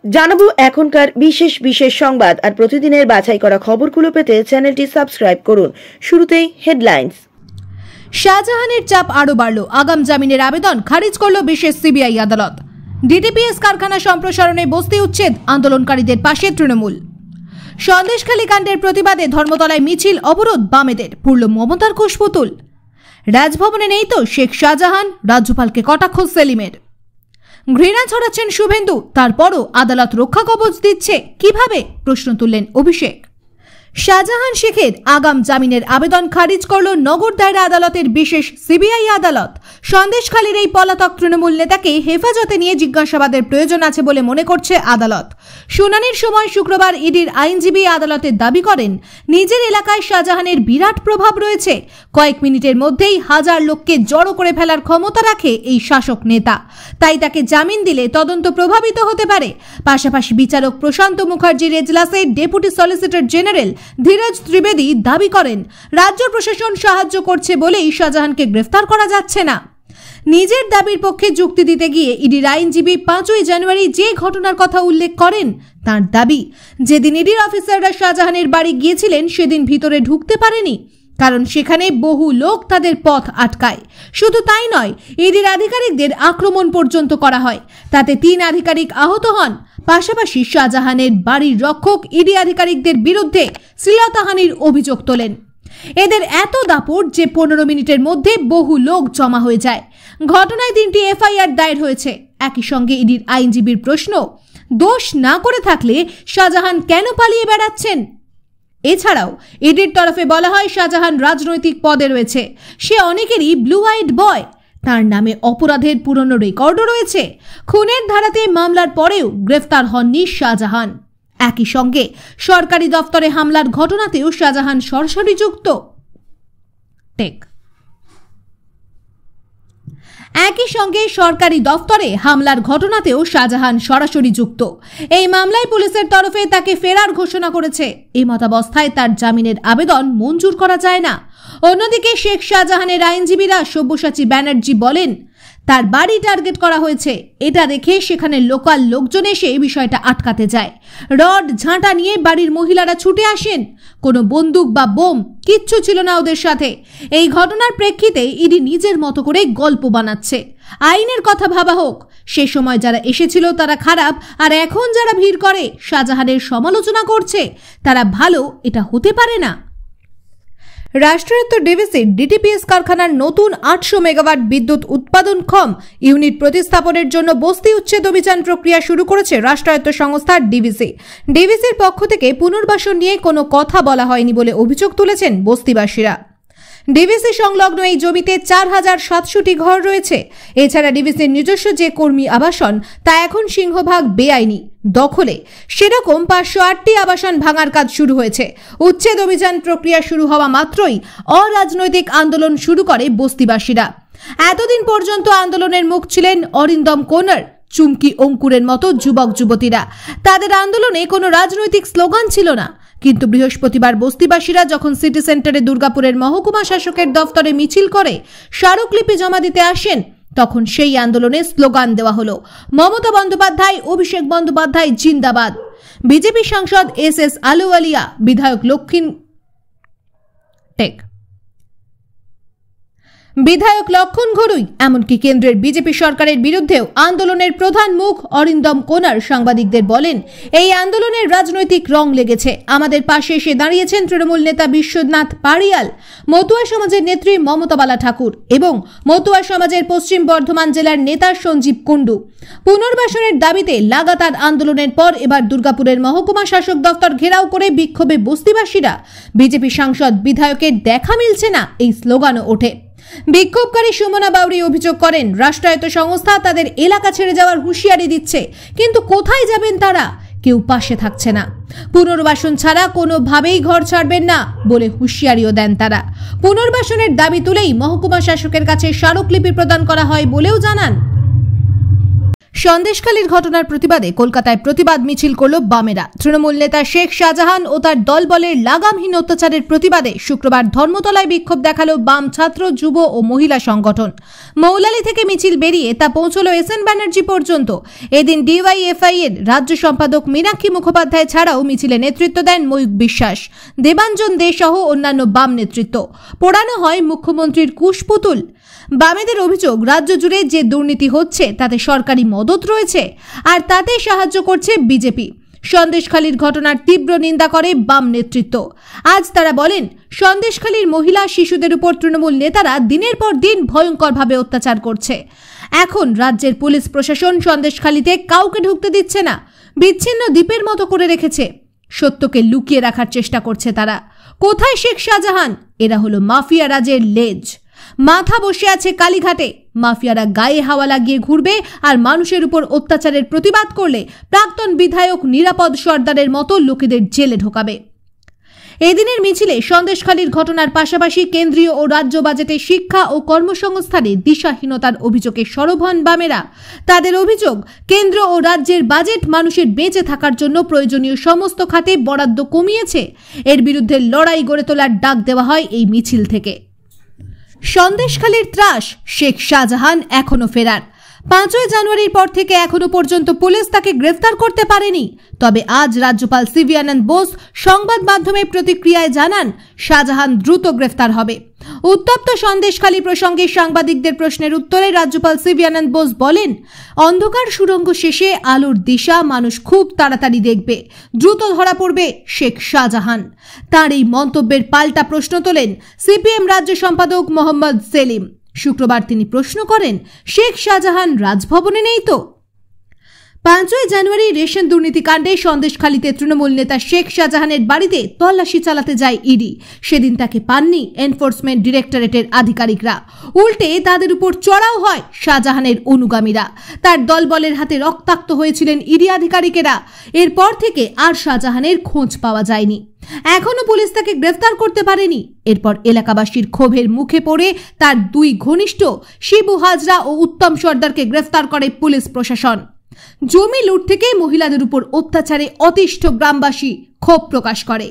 জানাবো এখনকার বিশেষ বিশেষ সংবাদ আর প্রতিদিনের বাছাই করা খবরগুলো পেতে চ্যানেলটি সাবস্ক্রাইব করুন। শুরুতেই হেডলাইন্স। শাহজাহানের চাপ আরো বাড়ল, আগাম জামিনের আবেদন খারিজ করল বিশেষ সিবিআই আদালত। ডিটিপিএস কারখানা সম্প্রসারণে বস্তি উচ্ছেদ, আন্দোলনকারীদের পাশে তৃণমূল। সন্দেশখালী কাণ্ডের প্রতিবাদে ধর্মতলায় মিছিল, অবরোধ বামেদের, পুরল মমতার কুশপুতুল। রাজভবনে নেই তো শেখ শাহজাহান, রাজ্যপালকে কটাক্ষ সেলিমের। ঘৃণা ছড়াচ্ছেন শুভেন্দু, তারপরও আদালত রক্ষা কবচ দিচ্ছে কিভাবে, প্রশ্ন তুললেন অভিষেক। শাহজাহান শেখের আগাম জামিনের আবেদন খারিজ করল নগর দায়রা আদালতের বিশেষ সিবিআই আদালত। সন্দেশখালীর এই পলাতক তৃণমূল নেতাকে হেফাজতে নিয়ে জিজ্ঞাসাবাদের প্রয়োজন আছে বলে মনে করছে আদালত। শুনানির সময় শুক্রবার ইডির আইনজীবী আদালতে দাবি করেন, নিজের এলাকায় শাহজাহানের বিরাট প্রভাব রয়েছে। কয়েক মিনিটের মধ্যেই হাজার লোককে জড়ো করে ফেলার ক্ষমতা রাখে এই শাসক নেতা, তাই তাকে জামিন দিলে তদন্ত প্রভাবিত হতে পারে। পাশাপাশি বিচারক প্রশান্ত মুখার্জির এজলাসে deputy solicitor general Dhiraj Trivedi দাবি করেন, রাজ্য প্রশাসন সাহায্য করছে বলেই শাহজাহানকে গ্রেফতার করা যাচ্ছে না। নিজের দাবির পক্ষে যুক্তি দিতে গিয়ে ইডির আইনজীবী 5ই জানুয়ারি যে ঘটনার কথা উল্লেখ করেন, তার দাবি, যেদিন ইডির অফিসাররা শাহজাহানের বাড়ি গিয়েছিলেন সেদিন ভিতরে ঢুকতে পারেনি, কারণ সেখানে বহু লোক তাদের পথ আটকায়। শুধু তাই নয়, ইডির আধিকারিকদের আক্রমণ পর্যন্ত করা হয়, তাতে 3 আধিকারিক আহত হন। পাশাপাশি শাহজাহানের বাড়ির রক্ষক ইডি আধিকারিকদের বিরুদ্ধে শ্লীলতাহানির অভিযোগ তোলেন। এদের এত দাপট যে 15 মিনিটের মধ্যে বহু লোক জমা হয়ে যায়। ঘটনায় 3টি এফআইআর দায়ের হয়েছে। একই সঙ্গে ইডির আইনজীবীর প্রশ্ন, দোষ না করে থাকলে শাহজাহান কেন পালিয়ে বেড়াচ্ছেন? এছাড়াও ইডির তরফে বলা হয়, শাহজাহান রাজনৈতিক পদে রয়েছে, সে অনেকেরই ব্লু আইড বয়, তার নামে অপরাধের পুরনো রেকর্ডও রয়েছে। খুনের ধারাতে মামলার পরেও গ্রেফতার হননি শাহজাহান। একই সঙ্গে সরকারি দফতরে হামলার ঘটনাতেও শাহজাহান সরাসরি যুক্ত। একই সঙ্গে সরকারি দফতরে হামলার ঘটনাতেও শাহজাহান সরাসরি যুক্ত। এই মামলায় পুলিশের তরফে তাকে ফেরার ঘোষণা করেছে। এই মতাবস্থায় তার জামিনের আবেদন মঞ্জুর করা যায় না। অন্যদিকে শেখ শাহজাহানের আইনজীবীরা সব্যসাচী ব্যানার্জি বলেন, তার বাড়ি টার্গেট করা হয়েছে। এটা দেখে সেখানে লোকাল লোকজন এসে বিষয়টা আটকাতে যায়। রড ঝাঁটা নিয়ে বাড়ির মহিলারা ছুটে আসেন। কোনো বন্দুক বা বোম কিচ্ছু ছিল না ওদের সাথে। এই ঘটনার প্রেক্ষিতে ইডি নিজের মতো করে গল্প বানাচ্ছে। আইনের কথা ভাবা হোক, সে সময় যারা এসেছিল তারা খারাপ, আর এখন যারা ভিড় করে শাহজাহানের সমালোচনা করছে তারা ভালো, এটা হতে পারে না। রাষ্ট্রায়ত্ত ডিভিসির ডিটিপিএস কারখানার নতুন 800 মেগাওয়াট বিদ্যুৎ উৎপাদনক্ষম ইউনিট প্রতিস্থাপনের জন্য বস্তি উচ্ছেদ অভিযান প্রক্রিয়া শুরু করেছে রাষ্ট্রায়ত্ত সংস্থা ডিভিসি। ডিভিসির পক্ষ থেকে পুনর্বাসন নিয়ে কোনো কথা বলা হয়নি বলে অভিযোগ তুলেছেন বস্তিবাসীরা। ডিভিসি সংলগ্ন এই জমিতে 4700টি ঘর রয়েছে। এছাড়া ডিভিসির নিজস্ব যে কর্মী আবাসন, তা এখন সিংহভাগ বেআইনি দখলে। সেরকম 508টি আবাসন ভাঙার কাজ শুরু হয়েছে। উচ্ছেদ অভিযান প্রক্রিয়া শুরু হওয়া মাত্রই অরাজনৈতিক আন্দোলন শুরু করে বস্তিবাসীরা। এতদিন পর্যন্ত আন্দোলনের মুখ ছিলেন অরিন্দম কোনার, চুমকি অঙ্কুরের মতো যুবক যুবতীরা। তাদের আন্দোলনে কোনো রাজনৈতিক স্লোগান ছিল না। কিন্তু বৃহস্পতিবার বস্তিবাসীরা যখন সিটি সেন্টারে দুর্গাপুরের মহকুমা শাসকের দফতরে মিছিল করে স্মারকলিপি জমা দিতে আসেন, তখন সেই আন্দোলনে স্লোগান দেওয়া হলো, মমতা বন্দ্যোপাধ্যায়, অভিষেক বন্দ্যোপাধ্যায় জিন্দাবাদ। বিজেপি সাংসদ এস আলুওয়ালিয়া, বিধায়ক লক্ষণ ঘরুই, এমনকি কেন্দ্রের বিজেপি সরকারের বিরুদ্ধেও আন্দোলনের প্রধান মুখ অরিন্দম কোনার সাংবাদিকদের বলেন, এই আন্দোলনের রাজনৈতিক রং লেগেছে। আমাদের পাশে এসে দাঁড়িয়েছেন তৃণমূল নেতা বিশ্বনাথ পারিয়াল, মতুয়া সমাজের নেত্রী মমতা বালা ঠাকুর এবং মতুয়া সমাজের পশ্চিম বর্ধমান জেলার নেতা সঞ্জীব কুণ্ডু। পুনর্বাসনের দাবিতে লাগাতার আন্দোলনের পর এবার দুর্গাপুরের মহকুমা শাসক দফতর ঘেরাও করে বিক্ষোভে বস্তিবাসীরা। বিজেপি সাংসদ বিধায়কের দেখা মিলছে না, এই স্লোগানও ওঠে। বিক্ষোভকারী সুমনা বাউরি অভিযোগ করেন, রাষ্ট্রায়ত্ত সংস্থা তাদের এলাকা ছেড়ে যাওয়ার হুঁশিয়ারি দিচ্ছে, কিন্তু কোথায় যাবেন তারা? কেউ পাশে থাকছে না। পুনর্বাসন ছাড়া কোনোভাবেই ঘর ছাড়বেন না বলে হুঁশিয়ারিও দেন তারা। পুনর্বাসনের দাবি তুলেই মহকুমা শাসকের কাছে স্মারকলিপি প্রদান করা হয় বলেও জানান। সন্দেশখালীর ঘটনার প্রতিবাদে কলকাতায় প্রতিবাদ মিছিল করল বামেরা। তৃণমূল নেতা শেখ শাহজাহান ও তার দলবলের লাগামহীন অত্যাচারের প্রতিবাদে শুক্রবার ধর্মতলায় বিক্ষোভ দেখালো বাম ছাত্র, যুব ও মহিলা সংগঠন। মৌলালি থেকে মিছিল বেরিয়ে তা পৌঁছল এসএন ব্যানার্জি পর্যন্ত। এদিন ডিওয়াইএফআই এর রাজ্য সম্পাদক মীনাক্ষী মুখোপাধ্যায় ছাড়াও মিছিলে নেতৃত্ব দেন ময়ূক বিশ্বাস, দেবাঞ্জন দে সহ অন্যান্য বাম নেতৃত্ব। পোড়ানো হয় মুখ্যমন্ত্রীর কুশপুতুল। বামেদের অভিযোগ, রাজ্য জুড়ে যে দুর্নীতি হচ্ছে তাতে সরকারি মদত রয়েছে আর তাতে সাহায্য করছে বিজেপি। সন্দেশখালীর ঘটনার তীব্র নিন্দা করে বাম নেতৃত্ব। আজ তারা বলেন, সন্দেশখালীর মহিলা, শিশুদের উপর তৃণমূল নেতারা দিনের পর দিন ভয়ঙ্করভাবে অত্যাচার করছে। এখন রাজ্যের পুলিশ প্রশাসন সন্দেশখালীতে কাউকে ঢুকতে দিচ্ছে না, বিচ্ছিন্ন দ্বীপের মতো করে রেখেছে। সত্যকে লুকিয়ে রাখার চেষ্টা করছে তারা। কোথায় শেখ শাহজাহান? এরা হলো মাফিয়া রাজের লেজ। মাথা বসে আছে কালীঘাটে। মাফিয়ারা গায়ে হাওয়া লাগিয়ে ঘুরবে আর মানুষের উপর অত্যাচারের প্রতিবাদ করলে প্রাক্তন বিধায়ক নিরাপদ সর্দারের মতো লোকেদের জেলে ঢোকাবে। এদিনের মিছিলে সন্দেশখালীর ঘটনার পাশাপাশি কেন্দ্রীয় ও রাজ্য বাজেটে শিক্ষা ও কর্মসংস্থানে দিশাহীনতার অভিযোগে সরব হন বামেরা। তাদের অভিযোগ, কেন্দ্র ও রাজ্যের বাজেট মানুষের বেঁচে থাকার জন্য প্রয়োজনীয় সমস্ত খাতে বরাদ্দ কমিয়েছে। এর বিরুদ্ধে লড়াই গড়ে তোলার ডাক দেওয়া হয় এই মিছিল থেকে। সন্দেশখালীর ত্রাস, শেখ শাহজাহান এখনো ফেরার। 5ই জানুয়ারির পর থেকে এখনো পর্যন্ত পুলিশ তাকে গ্রেফতার করতে পারেনি। তবে আজ রাজ্যপাল সিভি আনন্দ বোস সংবাদ মাধ্যমে প্রতিক্রিয়ায় জানান, শাহজাহান দ্রুত গ্রেফতার হবে। উত্তপ্ত সন্দেশখালী প্রসঙ্গে সাংবাদিকদের প্রশ্নের উত্তরে রাজ্যপাল সিভি আনন্দ বোস বলেন, অন্ধকার সুড়ঙ্গ শেষে আলোর দিশা মানুষ খুব তাড়াতাড়ি দেখবে। দ্রুত ধরা পড়বে শেখ শাহজাহান। তার এই মন্তব্যের পাল্টা প্রশ্ন তোলেন সিপিএম রাজ্য সম্পাদক মোহাম্মদ সেলিম। শুক্রবার তিনি প্রশ্ন করেন, শেখ শাহজাহান রাজভবনে নেই তো? 5ই জানুয়ারি রেশন দুর্নীতি কাণ্ডে সন্দেশখালীতে তৃণমূল নেতা শেখ শাহজাহানের বাড়িতে তল্লাশি চালাতে যায় ইডি। সেদিন তাকে পাননি এনফোর্সমেন্ট ডিরেক্টরেটের আধিকারিকরা। উল্টে তাদের উপর চড়াও হয় শাহজাহানের অনুগামীরা। তার দলবলের হাতে রক্তাক্ত হয়েছিলেন ইডি আধিকারিকেরা। এরপর থেকে আর শাহজাহানের খোঁজ পাওয়া যায়নি। এখনো পুলিশ তাকে গ্রেফতার করতে পারেনি। এরপর এলাকাবাসীর ক্ষোভের মুখে পড়ে তার 2 ঘনিষ্ঠ শিবু হাজরা ও উত্তম সর্দারকে গ্রেফতার করে পুলিশ প্রশাসন। জমি লুট থেকে মহিলাদের উপর অত্যাচারে অতিষ্ঠ গ্রামবাসী ক্ষোভ প্রকাশ করে,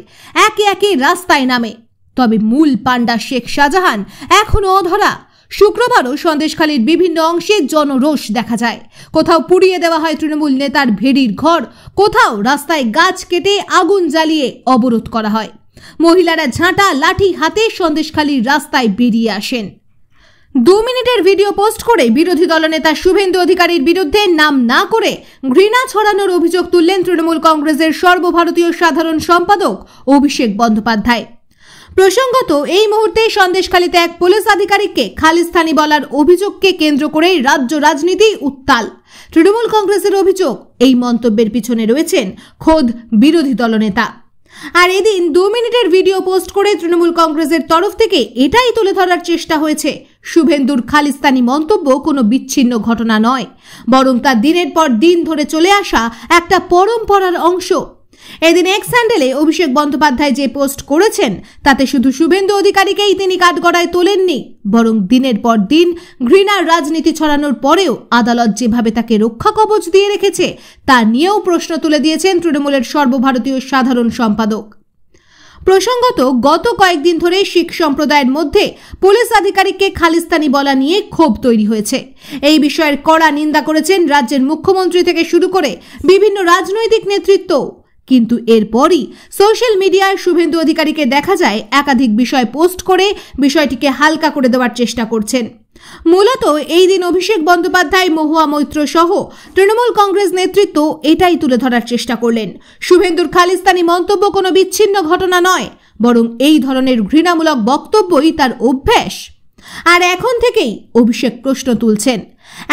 একে একে রাস্তায় নামে। তবে মূল পাণ্ডা শেখ শাহজাহান এখনো অধরা। শুক্রবারও সন্দেশখালীর বিভিন্ন অংশে জনরোষ দেখা যায়। কোথাও পুড়িয়ে দেওয়া হয় তৃণমূল নেতার ভেড়ির ঘর, কোথাও রাস্তায় গাছ কেটে আগুন জ্বালিয়ে অবরোধ করা হয়। মহিলারা ঝাঁটা লাঠি হাতে সন্দেশখালীর রাস্তায় বেরিয়ে আসেন। 2 মিনিটের ভিডিও পোস্ট করে বিরোধী দলনেতা শুভেন্দু অধিকারীর বিরুদ্ধে নাম না করে ঘৃণা ছড়ানোর অভিযোগ তুললেন তৃণমূল কংগ্রেসের সর্বভারতীয় সাধারণ সম্পাদক অভিষেক বন্দ্যোপাধ্যায়। প্রসঙ্গত, এই মুহূর্তে সন্দেশখালীতে এক পুলিশ আধিকারিককে খালিস্তানি বলার অভিযোগকে কেন্দ্র করে রাজ্য রাজনীতি উত্তাল। তৃণমূল কংগ্রেসের অভিযোগ, এই মন্তব্যের পিছনে রয়েছেন খোদ বিরোধী দলনেতা। আর এদিন 2 মিনিটের ভিডিও পোস্ট করে তৃণমূল কংগ্রেসের তরফ থেকে এটাই তুলে ধরার চেষ্টা হয়েছে, শুভেন্দুর খালিস্তানি মন্তব্য কোনো বিচ্ছিন্ন ঘটনা নয়, বরং তা দিনের পর দিন ধরে চলে আসা একটা পরম্পরার অংশ। এদিন এক্স হ্যান্ডেলে অভিষেক বন্দ্যোপাধ্যায় যে পোস্ট করেছেন তাতে শুধু শুভেন্দু অধিকারীকেই তিনি কাঠগড়ায় তোলেননি, বরং দিনের পর দিন ঘৃণার রাজনীতি ছড়ানোর পরেও আদালত যেভাবে তাকে রক্ষা কবচ দিয়ে রেখেছে তা নিয়েও প্রশ্ন তুলে দিয়েছেন তৃণমূলের সর্বভারতীয় সাধারণ সম্পাদক। প্রসঙ্গত, গত কয়েকদিন ধরে শিখ সম্প্রদায়ের মধ্যে পুলিশ আধিকারিককে খালিস্তানি বলা নিয়ে ক্ষোভ তৈরি হয়েছে। এই বিষয়ের কড়া নিন্দা করেছেন রাজ্যের মুখ্যমন্ত্রী থেকে শুরু করে বিভিন্ন রাজনৈতিক নেতৃত্ব। কিন্তু এরপরই সোশ্যাল মিডিয়ায় শুভেন্দু অধিকারীকে দেখা যায় একাধিক বিষয় পোস্ট করে বিষয়টিকে হালকা করে দেওয়ার চেষ্টা করছেন। মূলত এই দিন অভিষেক বন্দ্যোপাধ্যায়, মহুয়া মৈত্র সহ তৃণমূল কংগ্রেস নেতৃত্ব এটাই তুলে ধরার চেষ্টা করলেন, শুভেন্দুর খালিস্তানি মন্তব্য কোনো বিচ্ছিন্ন ঘটনা নয়, বরং এই ধরনের ঘৃণামূলক বক্তব্যই তার অভ্যাস। আর এখন থেকেই অভিষেক প্রশ্ন তুলছেন,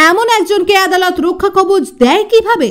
এমন একজনকে আদালত রক্ষা কবচ দেয় কিভাবে?